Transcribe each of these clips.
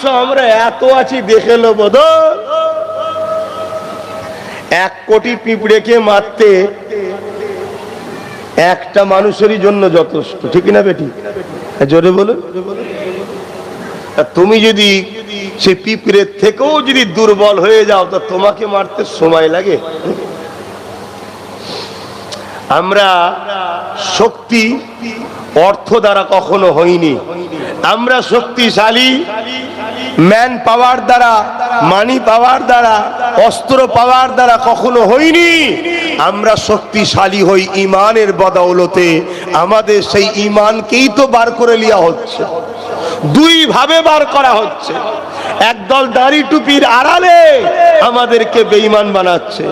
ভাবছো আমরা এত আছি দেখে লো বদল। 1 কোটি পিঁপড়েকে মারতে একটা মানুষেরই জন্য যথেষ্ট, ঠিক না বেটি? জোরে বলুন। তুমি যদি সেই পিঁপড়ের থেকেও যদি দুর্বল হয়ে যাও তো তোমাকে মারতে সময় লাগে? আমরা শক্তি অর্থ দ্বারা কখনো হইনি, আমরা শক্তিশালী ম্যান পাওয়ার দ্বারা, মানি পাওয়ার দ্বারা, অস্ত্র পাওয়ার দ্বারা কখনো হইনি। আমরা শক্তিশালী হই ইমানের বদৌলতে। আমাদের সেই ইমানকেই তো বার করে লিয়া হচ্ছে, দুই ভাবে বার করা হচ্ছে। একদল দাড়ি টুপির আড়ালে আমাদেরকে বেঈমান বানাচ্ছে,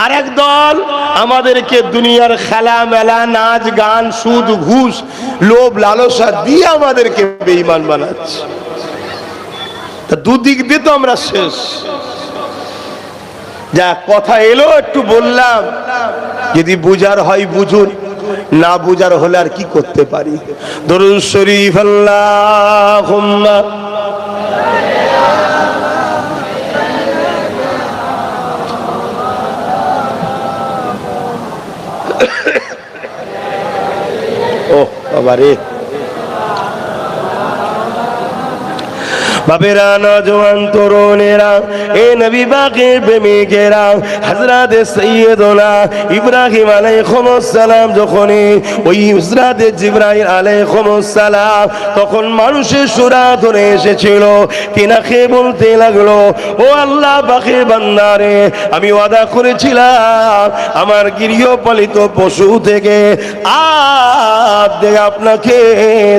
আর একদল আমাদেরকে দুনিয়ার খেলা মেলা, নাচ গান, সুদ ঘুষ, লোভ লালসা দিয়ে আমাদেরকে বেঈমান বানাচ্ছে। তা দুদিক দিয়ে তো আমরা শেষ। যা কথা এলো একটু বললাম, যদি বুঝার হয় বুঝুন, না বুঝার হলে আর কি করতে পারি। দরুদ শরীফ আল্লাহুম্মা ও বাবা রে, বাবেরা, নওজওয়ান তরুণেরা, এ নবী পাকের প্রেমিকেরা, হযরত সাইয়্যিদুনা ইব্রাহিম আলাইহিস সালাম যখন ওই হযরত জিবরাইল আলাইহিস সালাম তখন মানুষের সূরা ধরে এসেছিল, তিনাকে বলতে লাগলো, ও আল্লাহ পাকের বান্দারে, আমি ওয়াদা করেছিলাম আমার গৃহপালিত পশু থেকে আপনাকে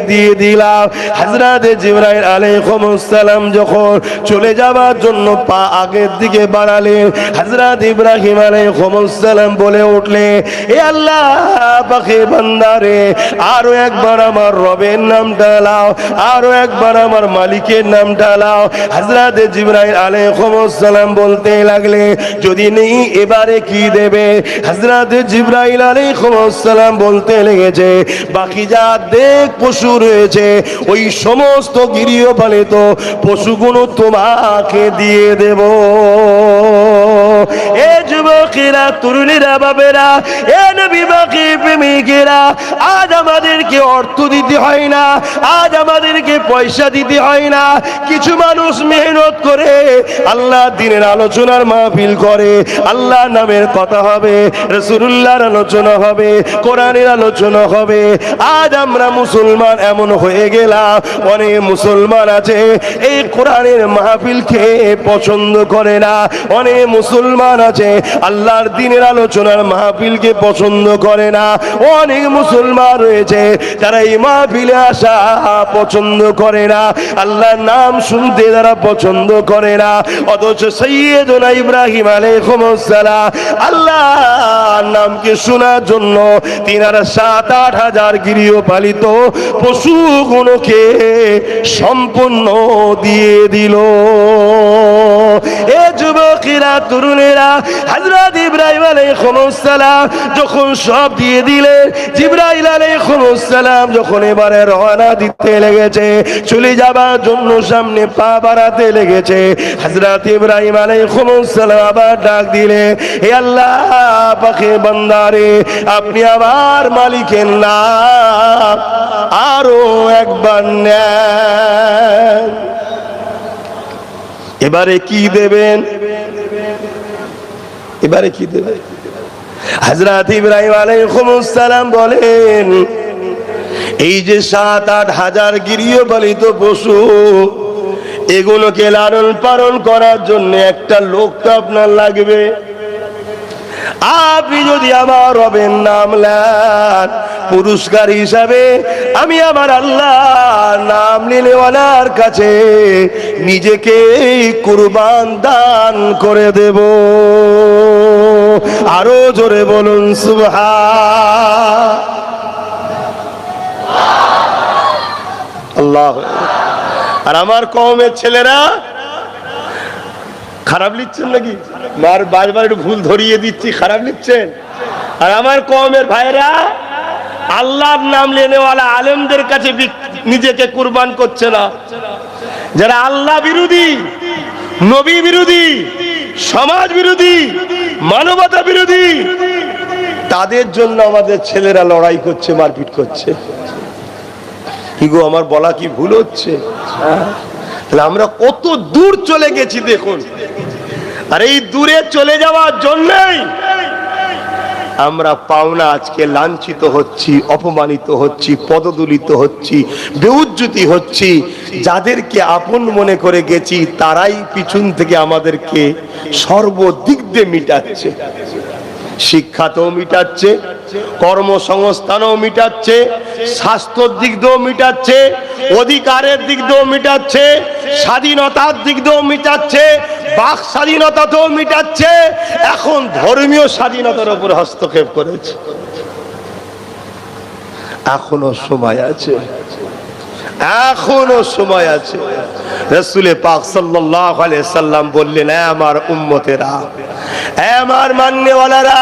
দিয়ে দিলাম। হযরত জিবরাইল আলাইহিস সালাম যখন চলে যাবার জন্য পা আগের দিকে বাড়ালেন, হযরত ইব্রাহিম আলাইহিস সালাম বলে উঠলেন, এ আল্লাহ পাকের বান্দারে, আরো একবার আমার রবের নামটা লাও, আরো একবার আমার মালিকের নামটা লাও। হযরত জিবরাইল আলাইহিস সালাম বলতে লাগলে, যদি নেই এবারে কি দেবে? হযরত জিবরাইল আলাইহিস সালাম বলতে লেগেছে, বাকি যা দেখ পশু রয়েছে ওই সমস্ত গৃহপালিত পশুগুলো তোমাকে দিয়ে দেব। এ যুবকেরা, তরুণীরা, বাবেরা, এ নবী পাকের প্রেমিকেরা, আজ আমাদেরকে অর্থ দিতে হয় না, আজ আমাদেরকে পয়সা দিতে হয় না। কিছু মানুষ মেহনত করে আল্লাহ দ্বীনের আলোচনার মাহফিল করে, আল্লাহ নামের কথা হবে, রাসূলুল্লাহর আলোচনা হবে, কোরআনের আলোচনা হবে। আজ আমরা মুসলমান এমন হয়ে গেলাম, অনেক মুসলমান আছে এই কোরআনের মাহফিলকে পছন্দ করে না, অনেক মুসলমান আছে আল্লাহর দ্বীনের আলোচনার মাহফিলকে পছন্দ করে না, অনেক মুসলমান রয়েছে তারা এই মাহফিলে আসা পছন্দ করে না, আল্লাহর নাম শুনতে তারা পছন্দ করে না। অথচ সাইয়্যিদুনা ইব্রাহিম আলাইহিস সালাম আল্লাহর নামকে শোনার জন্য তিনারা 7-8 হাজার গৃহপালিত পশুগুলোকে সম্পূর্ণ দিয়ে দিল। এ যুবকেরা, তরুণেরা, হযরত ইব্রাহিম আলাইহিস সালাম যখন সব দিয়ে দিলেন, জিবরাইল আলাইহিস সালাম যখন এবারে রওনা দিতে লেগেছে, চলে যাবার জন্য সামনে পা বাড়াতে লেগেছে, হযরত ইব্রাহিম আলাইহিস সালাম আবার ডাক দিলে, হে আল্লাহ পাকের বান্দারে, আপনি আমার মালিকের নাম আরো একবার নেন। এবারে কি দেবেন? এবারে কি দেবেন? হযরত ইব্রাহিম আলাইহিস সালাম বলেন, এই যে 7-8 হাজার গৃহপালিত পশু, এগুলোকে লালন পালন করার জন্য একটা লোক তো আপনার লাগবে। আপনি যদি আমার রবের নাম নেন, পুরস্কার হিসাবে আমি আমার আল্লাহর নাম নিলেওয়ালার কাছে নিজেকে কুরবান দান করে দেব। আরো জোরে বলুন সুবহান আল্লাহ। আর আমার কওমের ছেলেরা খারাপ লিখছেন নাকি? বারবার একটু ভুল ধরিয়ে দিচ্ছি, খারাপ লিখছেন? আর আমার কওমের ভাইরা আল্লাহর নাম লেনেওয়ালা আলেমদের কাছে নিজেকে কুরবান করছে না। যারা আল্লাহ বিরোধী, নবী বিরোধী, সমাজ বিরোধী, মানবতা বিরোধী, তাদের জন্য আমাদের ছেলেরা লড়াই করছে, মারপিট করছে। কি গো, আমার বলা কি ভুল হচ্ছে? তাহলে আমরা কত দূর চলে গেছি দেখুন। আর এই দূরে চলে যাওয়ার জন্যই আমরা পাওনা আজকে লাঞ্ছিত হচ্ছি, অপমানিত হচ্ছি, পদদলিত হচ্ছি, বেউজ্জতি হচ্ছি। যাদেরকে আপন মনে করে গেছি তারাই পিছন থেকে আমাদেরকে সর্বদিক দিয়ে মিটাচ্ছে। শিক্ষাতেও মিটাচ্ছে, কর্মসংস্থানও মিটাচ্ছে, স্বাস্থ্যের দিক দিয়েও মিটাচ্ছে, অধিকারের দিক দিয়েও মিটাচ্ছে, স্বাধীনতার দিক দিয়েও মিটাচ্ছে, বাক স্বাধীনতাতেও মিটাচ্ছে। এখন ধর্মীয় স্বাধীনতার উপর হস্তক্ষেপ করেছে। এখনো সময় আছে, এখনো সময় আছে। রাসূল পাক সাল্লাল্লাহু আলাইহি সাল্লাম বললেন, আমার উম্মতেরা, আমার মাননেওয়ালারা,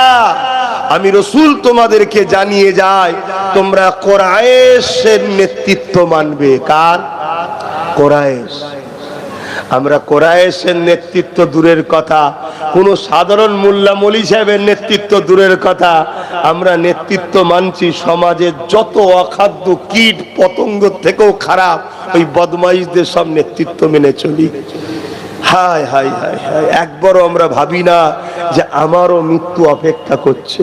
আমি রাসূল তোমাদেরকে জানিয়ে যাই, তোমরা কুরাইশের নেতৃত্ব মানবে। কার? কুরাইশ। আমরা কুরাইশের নেতৃত্ব দূরের কথা, কোন সাধারণ মোল্লা মৌলী সাহেবের নেতৃত্ব দূরের কথা, আমরা নেতৃত্ব মানছি সমাজের যত অখাদ্য কীট পতঙ্গ থেকেও খারাপ ওই বদমাইশদের সব নেতৃত্ব মেনে চলি। হায় হায় হায় হায়, একবারও আমরা ভাবি না যে আমারও মৃত্যু অপেক্ষা করছে।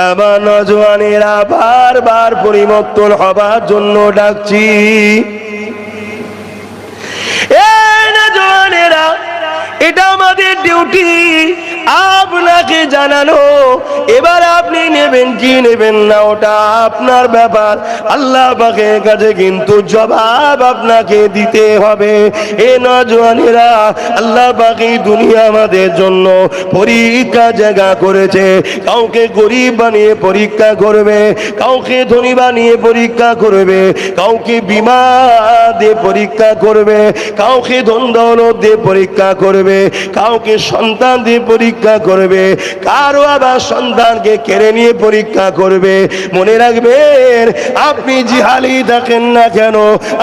আমার নওজওয়ানেরা, বারবার পরিবর্তন হবার জন্য ডাকছি। এটা আমাদের ডিউটি, আপনাকে জানানো। এবার আপনি নেবেন কি নেবেন না ওটা আপনার ব্যাপার। আল্লাহ পাকের কাছে কিন্তু জবাব আপনাকে দিতে হবে। এ নওজওয়ানেরা, আল্লাহ পাক এই দুনিয়া আমাদের জন্য পরীক্ষা জায়গা করেছে। কাউকে গরিব বানিয়ে পরীক্ষা করবে, কাউকে ধনী বানিয়ে পরীক্ষা করবে, কাউকে বীমা দিয়ে পরীক্ষা করবে, কাউকে ধন দৌলত দিয়ে পরীক্ষা করবে, কাউকে সন্তান দিয়ে পরীক্ষা করবে, কারো আবার সন্তানকে কেড়ে নিয়ে পরীক্ষা করবে। মনে রাখবেন, আপনি জিহালি থাকেন না কেন,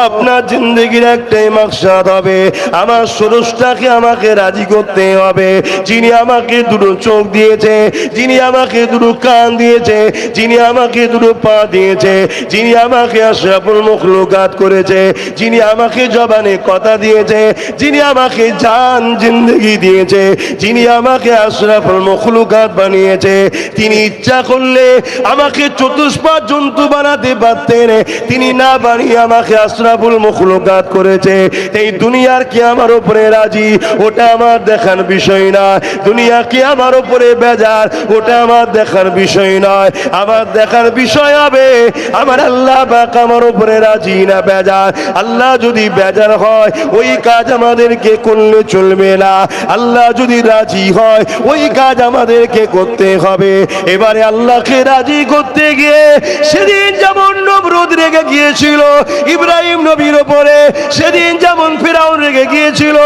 আপনার জিন্দগির একটাই মাকসাদ হবে, আমার স্রষ্টাকে আমাকে রাজি করতে হবে। যিনি আমাকে দুটো চোখ দিয়েছে, যিনি আমাকে দুটো কান দিয়েছে, যিনি আমাকে দুটো পা দিয়েছে, যিনি আমাকে আশরাফুল মখলুকাত করেছে, যিনি আমাকে জবানে কথা দিয়েছে, যিনি আমাকে জান জিন্দগি দিয়েছে, যিনি আমাকে আশরাফুল মখলুকাত বানিয়েছে, তিনি ইচ্ছা করলে আমাকে চতুষ্পদ জন্তু বানাতে পারতেন। তিনি না বানিয়ে আমাকে আশরাফুল মখলুকাত করেছে। এই দুনিয়ার কি আমার উপরে রাজি, ওটা আমার দেখার বিষয় না। দুনিয়া কি আমার উপরে বেজার, ওটা আমার দেখার বিষয় নয়। আমার দেখার বিষয় হবে আমার আল্লাহ পাক আমার উপরে রাজি না বেজার। আল্লাহ যদি বেজার হয় ওই কাজ আমাদেরকে করলে চলবে না, আল্লাহ যদি রাজি হয় ওই কাজ আমাদেরকে করতে হবে। এবারে আল্লাহকে রাজি করতে গিয়ে সেদিন যেমন নমরুদ রেগে গিয়েছিল ইব্রাহিম নবীর উপরে, সেদিন যেমন ফিরাউন রেগে গিয়েছিল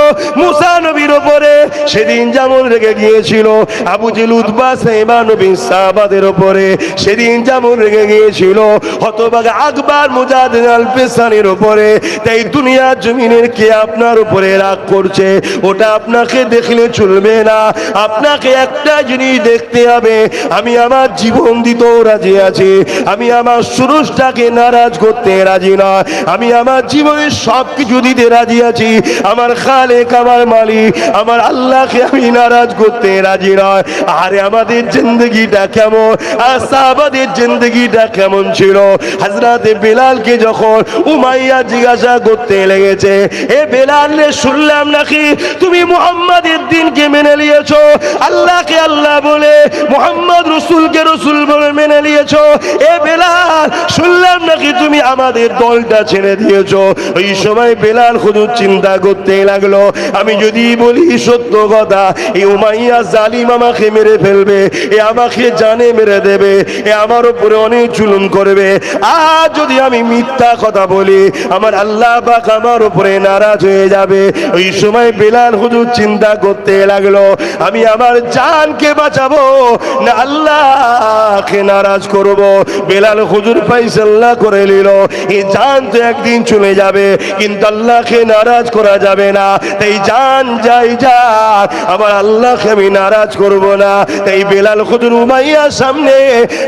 মুসা নবীর উপরে, সেদিন যেমন রেগে গিয়েছিল আবু জেহেল উতবা সাইবা নবী সাহাবাদের উপরে, সেদিন যেমন রেগে গিয়েছিল হতভাগা আকবর মুজাহিদ আল পেসানির উপরে, তাই দুনিয়ার জমিনের কে আপনার উপরে রাগ করছে ওটা আপনাকে দেখলে চলবে না। আপনাকে একটা জিনিস দেখতে হবে, আমি আমার জীবন দিতেও রাজি আছি, আমি আমার স্রষ্টাকে নারাজ করতে রাজি না, আমি আমার জীবনের সব কিছু দিতে রাজি আছি, আমার খালেক, আমার মালিক, আমার আল্লাহকে আমি নারাজ করতে রাজি নয়। আরে আমাদের জিন্দগিটা কেমন, আর সাহাবাদের জিন্দগিটা কেমন ছিল। হযরতে বেলালকে যখন উমাইয়া জিজ্ঞাসা করতে লেগেছে, এ বেলাল রে, শুনলাম নাকি তুমি মুহাম্মাদের দ্বীনকে মেনে নিয়েছো, আল্লাহকে আল্লাহ বলে মুহাম্মদ রাসূলকে রাসূল বলে মেনে নিয়েছো। এ বেলাল, শুনলাম নাকি তুমি আমাদের দলটা ছেড়ে দিয়েছো। ওই সময় বেলাল হুজুর চিন্তা করতে লাগলো, আমি যদি বলি সত্য কথা, এই উমাইয়া জালিম আমাকে মেরে ফেলবে, এ আমাকে জানে মেরে দেবে, এ আমার উপরে অনেক জুলুম করবে। আর যদি আমি মিথ্যা কথা বলি, আমার আল্লাহ পাক আমার উপরে নারাজ হয়ে যাবে। ওই সময় বেলাল হুজুর চিন্তা করতে লাগলো, আমি আমার জানকে বাঁচাবো না আল্লাহকে নারাজ করব। বেলাল হুজুর ফাইসাল্লা করে নিল, এই জান তো একদিন চলে যাবে, কিন্তু আল্লাহকে নারাজ করা যাবে না। তাই জান যাই যাক, আমার আল্লাহকে আমি নারাজ করব না। তাই বেলাল হুজুর উমাইয়ার সামনে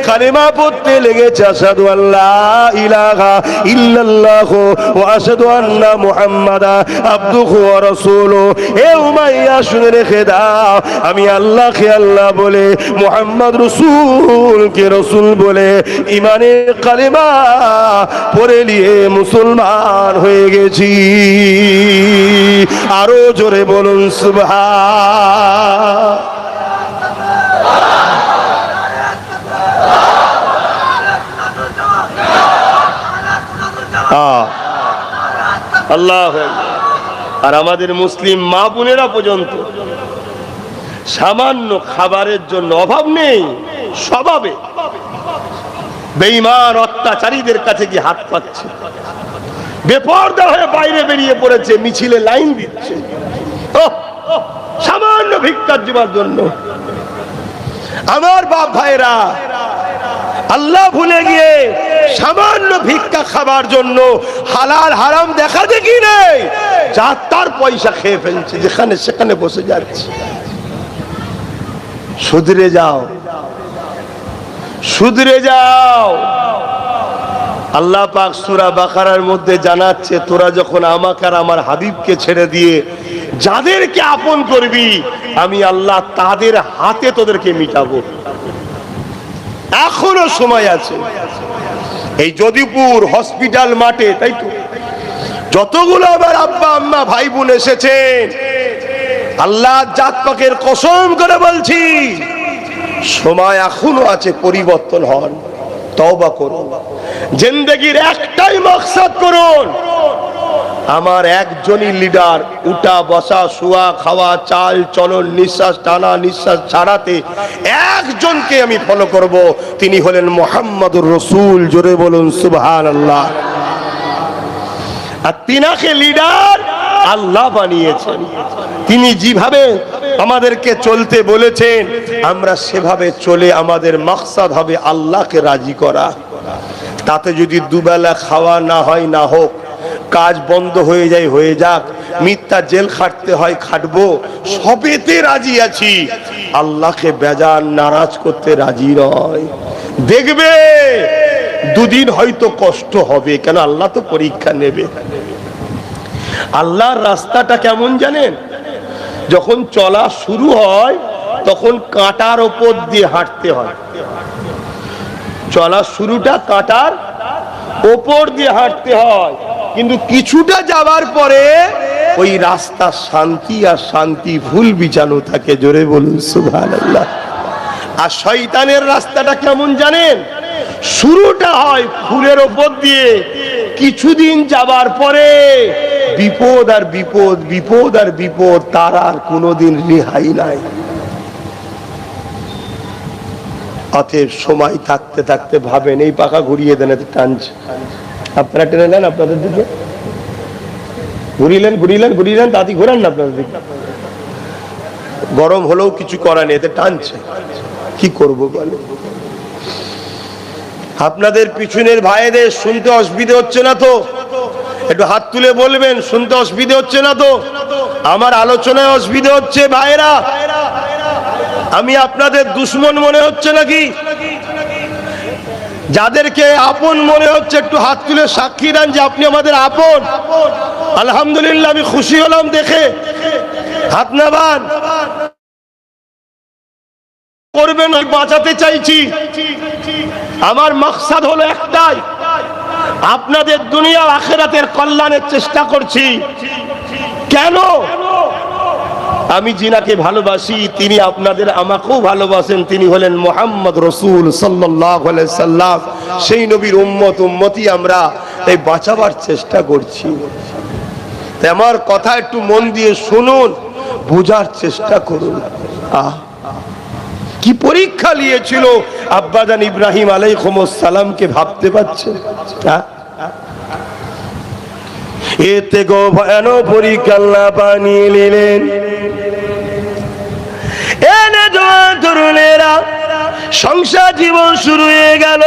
কালেমা পড়তে লেগেছে, আশহাদু আল্লাহ ইলাহা ইল্লাল্লাহ ওয়া আশহাদু আন্না মুহাম্মাদা আবদুহু ওয়া রাসূলুহু। এ উমাইয়া শুনে রেখে দাও, আমি আল্লাহকে আল্লাহ বলে, মুহাম্মদ রাসূলকে রাসূল বলে ইমানের কালেমা পড়ে নিয়ে মুসলমান হয়ে গেছি। আরো জোরে বলুন সুবহান। আল্লাহ। আর আমাদের মুসলিম মা বোনেরা পর্যন্ত সামান্য খাবারের জন্য অভাব নেই, স্বভাবে বেঈমান অত্যাচারীদের কাছে গিয়ে হাত পাচ্ছে, বেপরদা হয়ে বাইরে বেরিয়ে পড়েছে, মিছিলে লাইন দিচ্ছে সামান্য ভিক্ষার জমার জন্য। আমার বাপ ভাইরা, আল্লাহ ভুলে গিয়ে সামান্য ভিক্ষা খাবার জন্য হালাল হারাম দেখা দেখি নেই, যা তার পয়সা খেয়ে ফেলছে, যেখানে সেখানে বসে যাচ্ছে। শুধরে যাও, শুধরে যাও। আল্লাহ পাক সূরা বাকারার মধ্যে জানাচ্ছে, তোরা যখন আমাকে আর আমার হাবিবকে ছেড়ে দিয়ে যাদেরকে আপন করবি, আমি আল্লাহ তাদের হাতে তোদেরকে মিটাবো। এখনো সময় আছে। এই যদিপুর হসপিটাল মাঠে, তাই তো, যতগুলো আমার আব্বা আম্মা ভাই বোন এসেছেন, আল্লাহ জাত পাকের কসম করে বলছি, সময় এখনো আছে, পরিবর্তন হন, তওবা করুন, জিন্দেগির একটাই মাকসাদ করুন। আমার একজনই লিডার, উঠা বসা শোয়া খাওয়া চাল চলন নিঃশ্বাস টানা নিঃশ্বাস ছাড়াতে একজনকে আমি ফলো করব, তিনি হলেন মুহাম্মদুর রাসূল। জোরে বলুন সুবহানাল্লাহ। আর তিনাকে লিডার আল্লাহ বানিয়েছেন, তিনি যেভাবে আমাদেরকে চলতে বলেছেন আমরা সেভাবে চলে আমাদের মাকসাদ হবে আল্লাহকে রাজি করা। তাতে যদি দুবেলা খাওয়া না হয় না হোক, কাজ বন্ধ হয়ে যায় হয়ে যাক, মিথ্যা জেল খাটতে হয় খাটবো, সবেতে রাজি আছি, আল্লাহকে বেজান নারাজ করতে রাজি নয়। দেখবে দুদিন হয়তো কষ্ট হবে, কেন আল্লাহ তো পরীক্ষা নেবে। আল্লাহর রাস্তাটা কেমন জানেন? যখন চলা শুরু হয় তখন কাঁটার ওপর দিয়ে হাঁটতে হয়। চলা শুরুটা কাঁটার ওপর দিয়ে হাঁটতে হয়, কিন্তু কিছুটা যাওয়ার পরে ওই রাস্তা শান্তি আর শান্তি ফুল বিছানো থাকে। জোরে বলুন সুবহানাল্লাহ। আর শয়তানের রাস্তাটা কেমন জানেন? শুরুটা হয় ফুলের ওপর দিয়ে, কিছুদিন যাবার পরে বিপদ আর বিপদ, বিপদ আর বিপদ, তার আর কোনোদিন রেহাই নাই। অতএব সময় থাকতে থাকতে ভাবেন, এই পাখা ঘুরিয়ে দেন, এতে টানছে, আপনারা টেনে নেন আপনাদের দিকে, ঘুরিলেন ঘুরিলেন ঘুরিলেন, তাতে ঘোরান না আপনাদের দিকে। গরম হলেও কিছু করার নেই, এতে টানছে, কি করবো বলে? আপনাদের পিছনের ভাইদের শুনতে অসুবিধা হচ্ছে না তো? একটু হাত তুলে বলবেন, শুনতে অসুবিধা হচ্ছে না তো? আমার আলোচনায় অসুবিধা হচ্ছে ভাইরা? আমি আপনাদের দুশ্মন মনে হচ্ছে নাকি? যাদেরকে আপন মনে হচ্ছে একটু হাত তুলে সাক্ষী দেন যে আপনি আমাদের আপন। আলহামদুলিল্লাহ, আমি খুশি হলাম দেখে। হাত নামান, করবেন, বাঁচাতে চাইছি। আমার মাকসাদ হলো একটাই, আপনাদের দুনিয়া আখিরাতের কল্যাণের চেষ্টা করছি। কেন? আমি যিনাকে ভালোবাসি তিনি আপনাদের আমাকেও ভালোবাসেন, তিনি হলেন মুহাম্মদ রাসূল সাল্লাল্লাহু আলাইহি সাল্লাম। সেই নবীর উম্মত, উম্মতি আমরা, তাই বাঁচাবার চেষ্টা করছি। তাই আমার কথা একটু মন দিয়ে শুনুন, বোঝার চেষ্টা করুন। কি পরীক্ষা নিয়েছিল আব্বাজান ইব্রাহিম আলাইহিস সালামকে, ভাবতে পারছেন? এতে গো ভয়ানক পরীক্ষা আল্লাহ বানিয়ে নিলেন। এনে জওয়ান তরুণেরা, সংসার জীবন শুরু হয়ে গেল।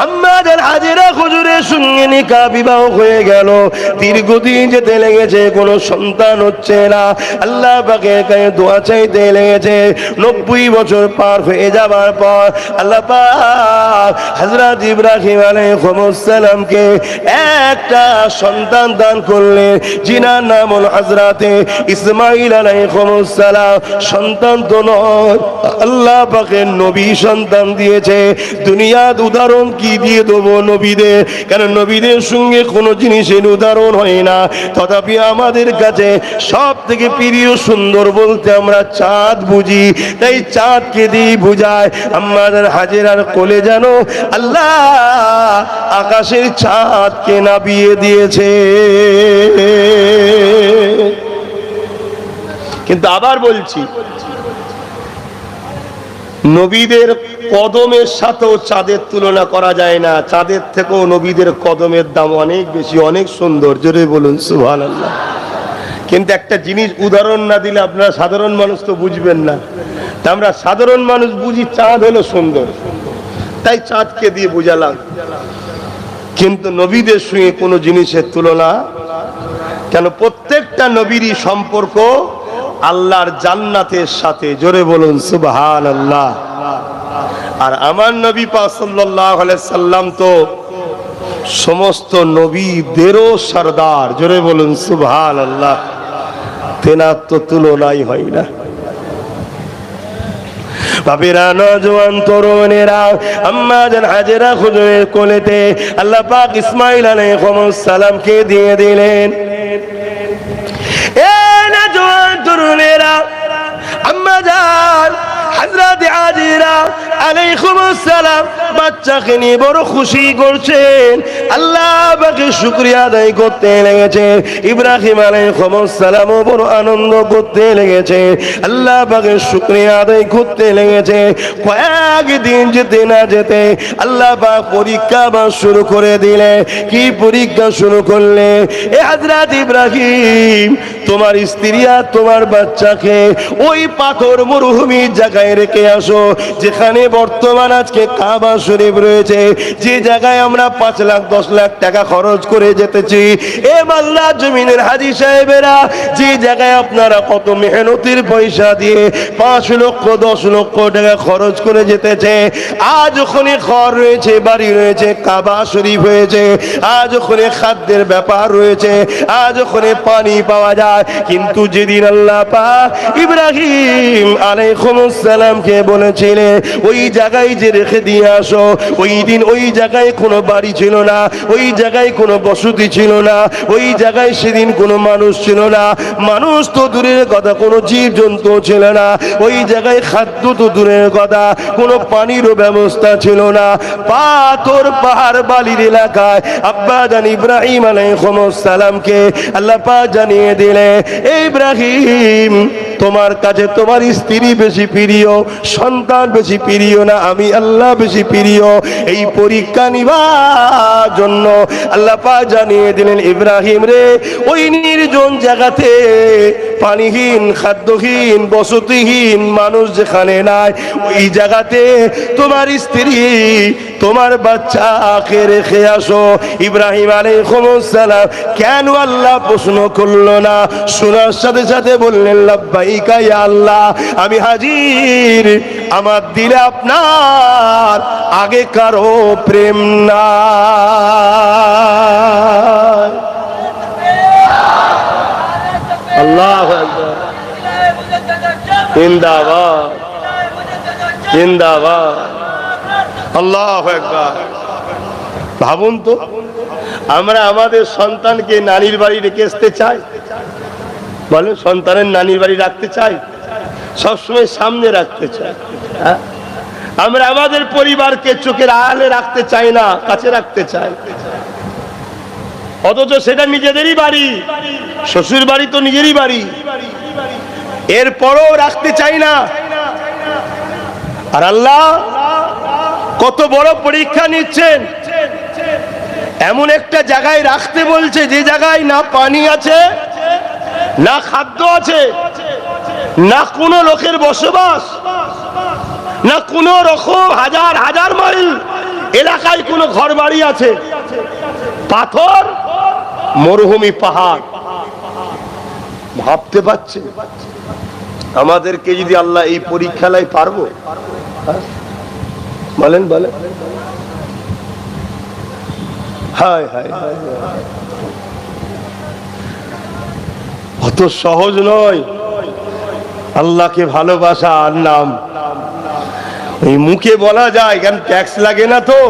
আমাদের হাজেরা হুজুরের সঙ্গে নিকাহ বিবাহ হয়ে গেল। দীর্ঘদিন যেতে লেগেছে, কোনো সন্তান হচ্ছে না। আল্লাহ পাকের কাছে দোয়া চাইতে লেগেছে। 90 বছর পার হয়ে যাবার পর আল্লাহ পাক হযরত ইব্রাহিম আলাইহিস সালামকে একটা সন্তান দান করলেন, যিনার নাম হলো হযরত ইসমাঈল আলাইহিস সালাম। সন্তান তো নয়, আল্লাহ পাকের নবী সন্তান দিয়েছে। দুনিয়ার উদাহরণ কি দিয়ে দেবো নবীদের, কারণ নবীদের সঙ্গে কোনো জিনিসের উদাহরণ হয় না। তথাপি আমাদের কাছে সব থেকে প্রিয় সুন্দর বলতে আমরা চাঁদ বুঝি, তাই চাঁদকে দিয়ে বুঝায়। আমাদের হাজেরার কোলে যেন আল্লাহ আকাশের চাঁদকে নামিয়ে দিয়েছে। কিন্তু আবার বলছি, নবীদের কদমের সাথেও চাঁদের তুলনা করা যায় না। চাঁদের থেকেও নবীদের কদমের দাম অনেক বেশি, অনেক সুন্দর। জোরে বলুন সুবহানাল্লাহ। কিন্তু একটা জিনিস উদাহরণ না দিলে আপনারা সাধারণ মানুষ তো বুঝবেন না। তা আমরা সাধারণ মানুষ বুঝি চাঁদ হলো সুন্দর, তাই চাঁদকে দিয়ে বুঝালাম। কিন্তু নবীদের সঙ্গে কোনো জিনিসের তুলনা কেন? প্রত্যেকটা নবীরই সম্পর্ক আল্লাহর জান্নাতের সাথে। জোরে বলুন সুবহানাল্লাহ। আর আমার নবী পাক সাল্লাল্লাহু আলাইহি সাল্লাম তো সমস্ত নবীদেরও সরদার। জোরে বলুন সুবহানাল্লাহ। তেনার তো তুলনাই হয় না। বাবেরা, নওজোয়ান তরুণেরা, আম্মাজান হাজেরা হুজুরের কোলেতে আল্লাহ পাক ইসমাঈল আলাইহিস সালামকে দিয়ে দিলেন। এ নওজোয়ান তরুণেরা, আম্মাজান হযরত হাজেরা আলাইহিস সালাম বাচ্চাকে নিয়ে বড় খুশি করছেন। আল্লাহ পাকে শুকরিয়া আদায় করতে লেগেছে। ইব্রাহিম আলাইহিস সালামও বড় আনন্দ করতে লেগেছে, আল্লাহ পাকে শুকরিয়া আদায় করতে লেগেছে। কয়েকদিন যেতে না যেতে আল্লাহ পাক পরীক্ষা শুরু করে দিলে। কি পরীক্ষা শুরু করলে? এ হযরত ইব্রাহিম, তোমার স্ত্রী আর তোমার বাচ্চাকে ওই পাথর মরুভূমির জায়গায় রেখে আসো, যেখানে বর্তমান আজকে কাবা শরীফ রয়েছে, যে জায়গায় আমরা 5 লাখ 10 লাখ টাকা খরচ করে যেতেছি। এ মাল্লা জমিনের হাজী সাহেবেরা, যে জায়গায় আপনারা কত মেহনতের পয়সা দিয়ে 5 লক্ষ 10 লক্ষ টাকা খরচ করে যেতেছে, আজ ওখানে ঘর রয়েছে, বাড়ি রয়েছে, কাবা শরীফ হয়েছে, আজ ওখানে খাদ্যের ব্যাপার রয়েছে, আজ ওখানে পানি পাওয়া যায়। কিন্তু যেদিন আল্লাহ পাক ইব্রাহিম আলাইহিস সালামকে বলেছিলেন ওই জায়গায় যে রেখে দিয়ে আসো, ওই দিন ওই জায়গায় কোনো বাড়ি ছিল না, ওই জায়গায় কোনো বসতি ছিল না, ওই জায়গায় সেদিন কোনো মানুষ ছিল না। মানুষ তো দূরের কথা, কোনো জীব জন্তু ছিল না। ওই জায়গায় খাদ্য তো দূরের কথা, কোনো পানিরও ব্যবস্থা ছিল না। পাথর পাহাড় বালির এলাকায় আব্বাজান ইব্রাহিম আলাইহিস সালামকে আল্লাহ পাক জানিয়ে দিলে, ইব্রাহিম, তোমার কাছে তোমার স্ত্রী বেশি প্রিয়, সন্তান বেশি প্রিয় না, আমি আল্লাহ বেশি প্রিয়। এই পরীক্ষা নিবার জন্য আল্লাহ পাক জানিয়ে দিলেন, ইব্রাহিম রে, ওই নির্জন জায়গাতে পানিহীন, খাদ্যহীন, বসতিহীন মানুষ যেখানে নাই, ওই জায়গাতে তোমার স্ত্রী, তোমার বাচ্চাকে রেখে আসো। ইব্রাহিম আলাইহিস সালাম কেন আল্লাহ প্রশ্ন করলো না? শোনার সাথে সাথে বললেন, লাব্বাইকা ইয়া আল্লাহ, আমি হাজির। আমার দিলে আপনার আগে কারো প্রেম না। আল্লাহু আকবার, জিন্দাবাদ, জিন্দাবাদ, আল্লাহু আকবার। ভাবুন তো, আমরা আমাদের সন্তানকে নানির বাড়ি রেখে আসতে চাই? বলেন, সন্তানের নানির বাড়ি রাখতে চাই? সবসময় সামনে রাখতে চাই। আমরা আমাদের পরিবারকে চোখের আড়ালে রাখতে চাই না, কাছে রাখতে চাই। অথচ সেটা নিজেদেরই বাড়ি, শ্বশুর বাড়ি তো নিজেরই বাড়ি, এরপরও রাখতে চাই না। আর আল্লাহ কত বড় পরীক্ষা নিচ্ছেন, এমন একটা জায়গায় রাখতে বলছে যে জায়গায় না পানি আছে, না খাদ্য আছে, না কোনো লোকের বসবাস, না কোনো রকম হাজার হাজার মাইল এলাকায় কোনো ঘর বাড়ি আছে, পাথর, মরুভূমি, পাহাড়। ভাবতে পারছে আমাদেরকে যদি আল্লাহ এই পরীক্ষায় পারবো? বলেন বলেন। হায় হায়, অত সহজ নয় আল্লাহকে ভালোবাসা। আর নাম এই মুখে বলা যায়, কেন ট্যাক্স লাগে না তো,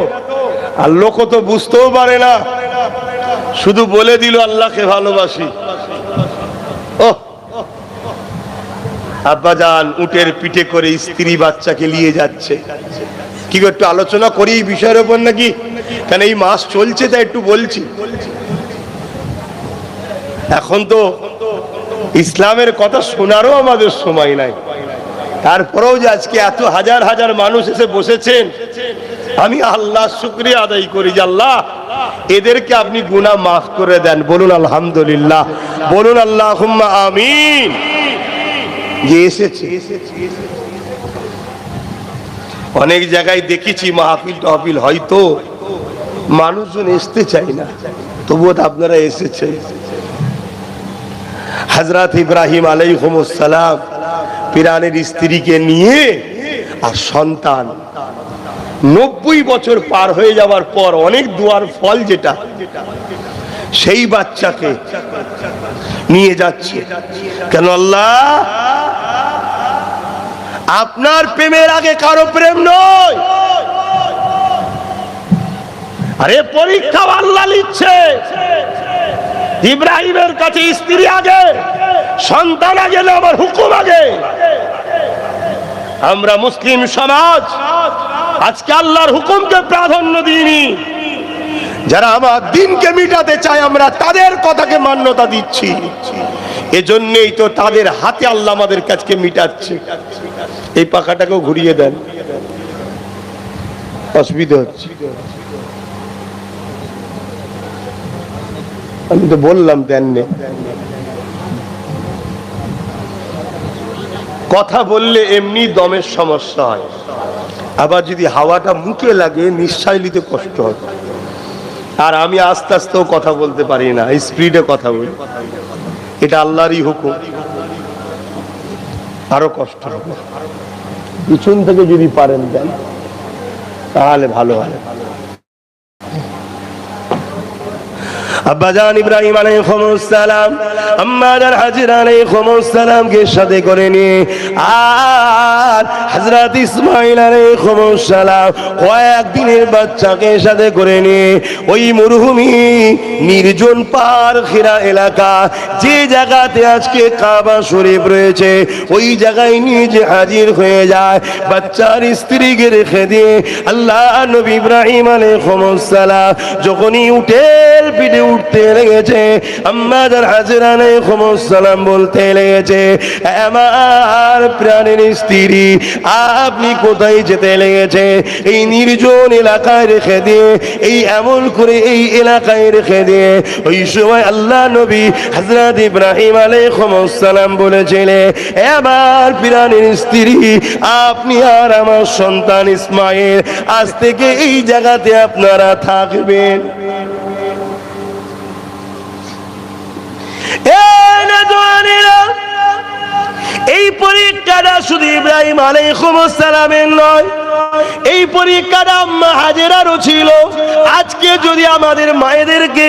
আর লোক তো বুঝতেও পারে না, শুধু বলে দিল আল্লাহকে ভালোবাসি। ও আব্বাজান উটের পিঠে করে স্ত্রী বাচ্চাকে নিয়ে যাচ্ছে, কি একটু আলোচনা করি এই বিষয়ের উপর নাকি? কেন এই মাস চলছে তাই একটু বলছি। এখন তো ইসলামের কথা শোনারও আমাদের সময় নাই, তারপরেও যে আজকে এত হাজার হাজার মানুষ এসে বসেছেন, আমি আল্লাহ শুকরিয়া আদায় করি যে আল্লাহ এদেরকে আপনি গুনাহ মাফ করে দেন। বলুন আলহামদুলিল্লাহ, বলুন আল্লাহুম্মা আমিন। যে এসেছে, অনেক জায়গায় দেখেছি মাহফিল টাহফিল হয়তো মানুষজন আসতে চায় না, তবুও আপনারা এসেছেন। হযরত ইব্রাহিম আলাইহিস সালাম ফিরআউনের স্ত্রীকে নিয়ে আর সন্তান 90 বছর পার হয়ে যাওয়ার পর অনেক দুয়ার ফল যেটা, সেই বাচ্চাকে নিয়ে যাচ্ছে। কেন আল্লাহ আপনার প্রেমের আগে কারো প্রেম নয়। আরে পরীক্ষা আল্লাহ নিচ্ছে। ইব্রাহিমের কাছে স্ত্রী আগে, সন্তান আগে না আমার হুকুম আগে? আমরা মুসলিম সমাজ আজকে আল্লাহর হুকুমকে প্রাধান্য দিইনি। যারা আমার দিনকে মিটাতে চায় আমরা তাদের কথাকে মান্যতা দিচ্ছি, এজন্যই তো তাদের হাতে আল্লাহ আমাদের কাছকে মিটাচ্ছে। এই পাখাটাকেও ঘুরিয়ে দেন, অসুবিধা হচ্ছে। আমি তো বললাম দেননি। কথা বললে এমনি দমের সমস্যা হয়, আবার যদি হাওয়াটা মুখে লাগে নিঃশ্বাস নিতে কষ্ট হয়। আর আমি আস্তে আস্তেও কথা বলতে পারি না, স্পিডে কথা বলি, এটা আল্লাহরই হুকুম। আরো কষ্ট হবে। পিছন থেকে যদি পারেন দেন তাহলে ভালো হয়। আব্বাজান ইব্রাহিম আলাইহিস সালাম আম্মাজান হাজিরা আলাইহিস সালাম কে সাথে করে নিয়ে আর হযরত ইসমাঈল আলাইহিস সালাম কয়েকদিনের বাচ্চাকে সাথে করে নিয়ে ওই মরুভূমি নির্জন পার ঘেরা এলাকা, যে জায়গাতে আজকে কাবা শরীফ রয়েছে, ওই জায়গায় নিজে হাজির হয়ে যায়। বাচ্চার স্ত্রীকে রেখে দিয়ে আল্লাহ নবী ইব্রাহিম আলাইহিস সালাম যখনই উটের পিঠে উঠতে লেগেছে, আম্মাজান হাজেরা আলাইহিস সালাম বলতে লেগেছে, আমার প্রাণের স্ত্রী আপনি কোথায় যেতে লেগেছে? এই নির্জন এলাকায় রেখে দিয়ে, এই এমন করে এই এলাকায় রেখে দিয়ে ওই সময় আল্লাহ নবী হযরত ইব্রাহিম আলাইহিস সালাম বলেছিলেন, আমার প্রাণের স্ত্রী আপনি আর আমার সন্তান ইসমাঈল আজ থেকে এই জায়গাতে আপনারা থাকবেন। এই পরীক্ষাটা শুধু ইব্রাহিম আলাইহিস সালামের নয়, এই পরীক্ষাটা আম্মা হাজেরারও ছিল। আজকে যদি আমাদের মায়েদেরকে,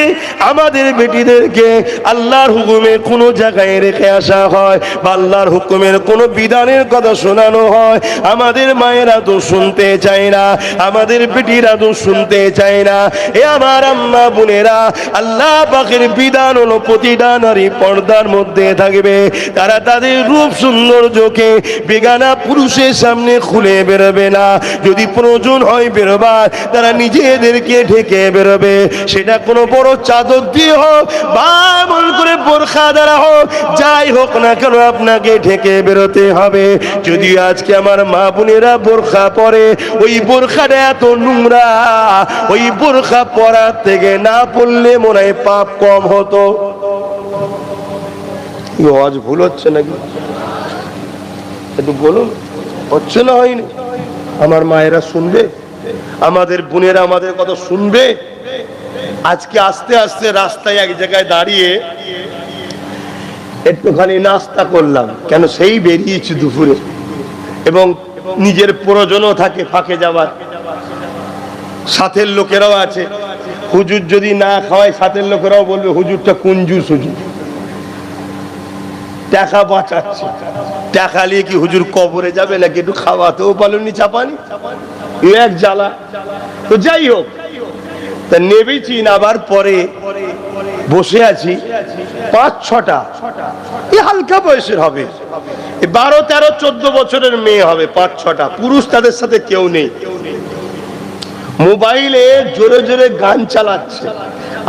আমাদের বেটিদেরকে আল্লাহর হুকুমে কোনো জায়গায় রেখে আসা হয় বা আল্লাহর হুকুমের কোনো বিধানের কথা শোনানো হয়, আমাদের মায়েরা তো শুনতে চায় না, আমাদের বেটিরা তো শুনতে চায় না। এ আমার আম্মা বোনেরা, আল্লাহ পাকের বিধান হলো প্রতিটা নারী পর্দার মধ্যে থাকবে। তারা তাদের রূপ সৌন্দর্যকে বেগানা পুরুষের সামনে খুলে বেরোবে না। যদি প্রয়োজন হয় বেরোবার, তারা নিজেদেরকে ঢেকে বেরোবে। সেটা কোনো বড় চাদর দিয়ে হোক বা এমন করে বোরখা দ্বারা হোক, যাই হোক না কেন আপনাকে ঢেকে বেরোতে হবে। যদি আজকে আমার মা বোনেরা বোরখা পরে, ওই বোরখাটা এত নোংরা, ওই বোরখা পরার থেকে না পড়লে মনে হয় পাপ কম হতো। আজ ভুল হচ্ছে নাকি? একটু বলুন, হচ্ছে না হয়নি? আমার মায়েরা শুনবে, আমাদের বোনেরা আমাদের কথা শুনবে। আজকে আস্তে আস্তে রাস্তায় এক জায়গায় দাঁড়িয়ে একটুখানি নাস্তা করলাম, কেন সেই বেরিয়েছি দুপুরে, এবং নিজের প্রয়োজনও থাকে ফাঁকে যাবার, সাথের লোকেরাও আছে। হুজুর যদি না খাওয়ায়, সাথের লোকেরাও বলবে হুজুরটা কুঞ্জুস, হুজুর টাকা বাঁচাচ্ছে। টাকা নিয়ে কি হুজুর কবরে যাবে নাকি? একটু খাওয়াতেও পালনি, চাপানি, এক জ্বালা। তো যাই হোক, তা নেবেছি, আবার পরে বসে আছি ৫-৬টা, হালকা বয়সের হবে, 12, 13, 14 বছরের মেয়ে হবে, 5-6টা পুরুষ, তাদের সাথে কেউ নেই। মোবাইলে জোরে জোরে গান চালাচ্ছে,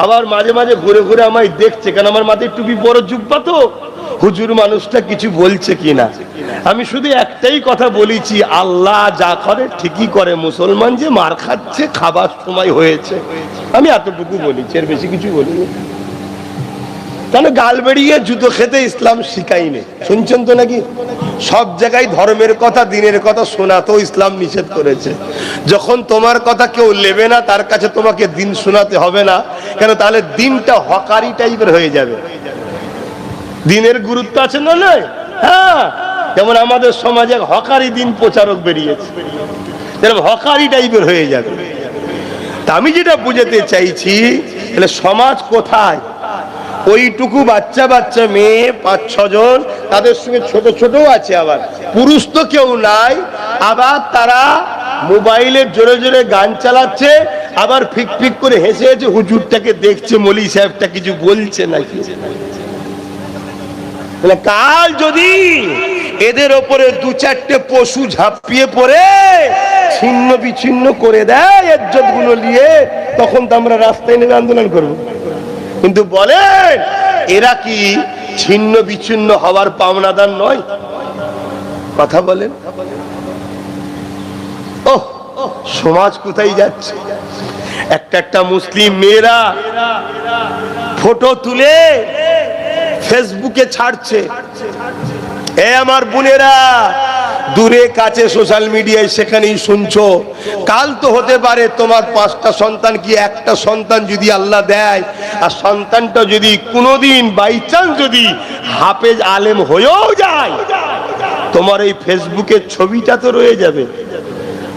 আবার মাঝে মাঝে ঘুরে ঘুরে আমায় দেখছে, কারণ আমার মাথায় টুপি বড় জুব্বা, তো হুজুর মানুষটা কিছু বলছে কিনা। আমি শুধু একটাই কথা বলেছি, আল্লাহ যা করে ঠিকই করে, মুসলমান যে মার খাচ্ছে খাবার সময় হয়েছে, আমি এতটুকু বলেছি, এর বেশি কিছু বলিনি। কেন গাল বেরিয়ে জুতো খেতে ইসলাম শিখাইনি, শুনছেন তো নাকি? সব জায়গায় ধর্মের কথা, দিনের কথা শোনাতেও ইসলাম নিষেধ করেছে। যখন তোমার কথা কেউ নেবে না, তার কাছে তোমাকে দিন শোনাতে হবে না, কেন তাহলে দিনটা হকারি টাইপের হয়ে যাবে। দিনের গুরুত্ব আছে না? নয়? হ্যাঁ, যেমন আমাদের সমাজে হকারি দিন প্রচারক বেরিয়েছে, হকারি টাইপের হয়ে যাবে। তা আমি যেটা বুঝাতে চাইছি, তাহলে সমাজ কোথায়? ওইটুকু বাচ্চা বাচ্চা মেয়ে 5-6 জন, তাদের সঙ্গে ছোট ছোট আছে, আবার পুরুষ তো কেউ নাই, আবার তারা মোবাইলের জোরে জোরে গান চালাচ্ছে, আবার ফিক ফিক করে হেসে হেসে হুজুরটাকে দেখছে, মৌলী সাহেবটা কিছু বলছে নাকি। কাল যদি এদের ওপরে 2-4টে পশু ঝাঁপিয়ে পড়ে ছিন্ন বিচ্ছিন্ন করে দেয় ইজ্জত গুলো নিয়ে, তখন তো আমরা রাস্তায় নেমে আন্দোলন করবো। কিন্তু বলেন, এরা কি ছিন্ন বিচ্ছিন্ন হওয়ার পাওনাদার নয়? কথা বলেন। ওহ, সমাজ কোথায় যাচ্ছে? একটা মুসলিম মেয়েরা ফটো তুলে ফেসবুকে ছাড়ছে। এ আমার বোনেরা, দূরে কাছে সোশ্যাল মিডিয়ায় সেখানেই শুনছো। কাল তো হতে পারে তোমার 5টা সন্তান কি একটা সন্তান যদি আল্লাহ দেয়, আর সন্তানটা যদি কোনোদিন বাই চান্স যদি হাফেজ আলেম হয়েও যায়, তোমার এই ফেসবুকের ছবিটা তো রয়ে যাবে।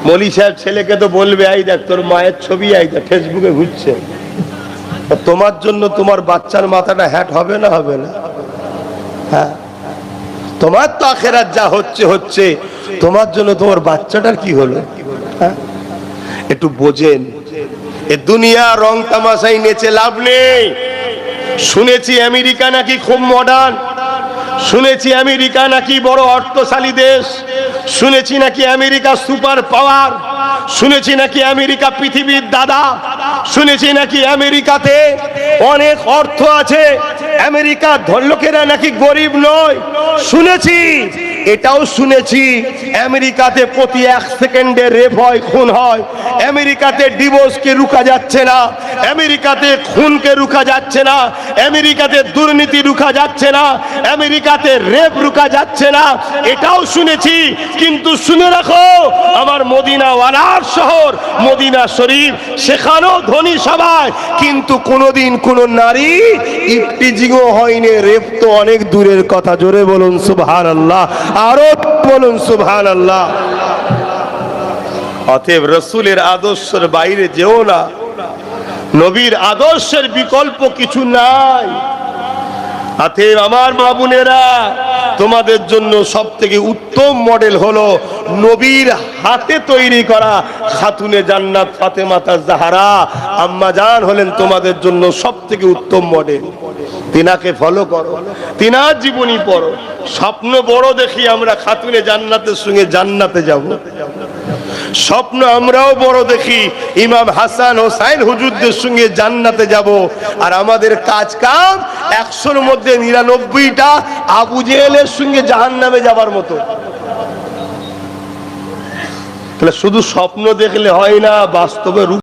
মৌলী সাহেব ছেলেকে তো বলবে, এই দেখ তোর মায়ের ছবি, এই দেখ ফেসবুকে ঘুরছে। তোমার জন্য তোমার বাচ্চার মাথাটা হ্যাট হবে না? হবে না? হ্যাঁ, তোমার তো আখেরাত যা হচ্ছে হচ্ছে, তোমার জন্য তোমার বাচ্চাটার কি হলো? হ্যাঁ, একটু বোঝেন। এ দুনিয়া রং তামাশাই নেচে লাভ নেই। শুনেছি আমেরিকা নাকি খুব মডার্ন, শুনেছি আমেরিকা নাকি বড় অর্থশালী দেশ, শুনেছি নাকি আমেরিকা সুপার পাওয়ার, শুনেছি নাকি আমেরিকা পৃথিবীর দাদা, শুনেছি নাকি আমেরিকাতে অনেক অর্থ আছে, আমেরিকার লোকেরা নাকি গরিব নয়। শুনেছি, এটাও শুনেছি আমেরিকাতে প্রতি 1 সেকেন্ডে রেপ হয়, খুন হয়। আমেরিকাতে ডিভোর্সকে রুখা যাচ্ছে না, আমেরিকাতে খুনকে রুখা যাচ্ছে না, আমেরিকাতে দুর্নীতি রুখা যাচ্ছে না, আমেরিকাতে রেপ রুখা যাচ্ছে না, এটাও শুনেছি। কিন্তু শুনে রাখো, আমার মদিনাওয়ালার শহর মদিনা শরীফ, সেখানেও ধনী সবাই, কিন্তু কোনোদিন কোন নারী ইফটিজিংও হয়নি, রেপ তো অনেক দূরের কথা। জোরে বলুন সুবহানাল্লাহ, আরো বলুন সুবহানাল্লাহ। অতএব রসুলের আদর্শের বাইরে যেও না, নবীর আদর্শের বিকল্প কিছু নাই। অতএব আমার মা বোনেরা, তোমাদের জন্য সব থেকে উত্তম মডেল হলো নবীর হাতে তৈরি করা খাতুনে জান্নাত ফাতেমা জাহরা আম্মা জান হলেন তোমাদের জন্য সব থেকে উত্তম মডেল। তিনাকে ফলো করো, তিনার জীবনী পড়ো, স্বপ্ন বড় দেখি আমরা খাতুনে জান্নাতের সঙ্গে জান্নাতে যাব। স্বপ্ন আমরাও বড় দেখি, ইমাম হাসান হোসাইন হুজুরদের সঙ্গে জান্নাতে যাব, আর আমাদের কাজ কাম 100-র মধ্যে 99টা আবু জেহেলের সঙ্গে জাহান্নামে যাবার মতো। তাহলে শুধু স্বপ্ন দেখলে হয় না, বাস্তবে রূপ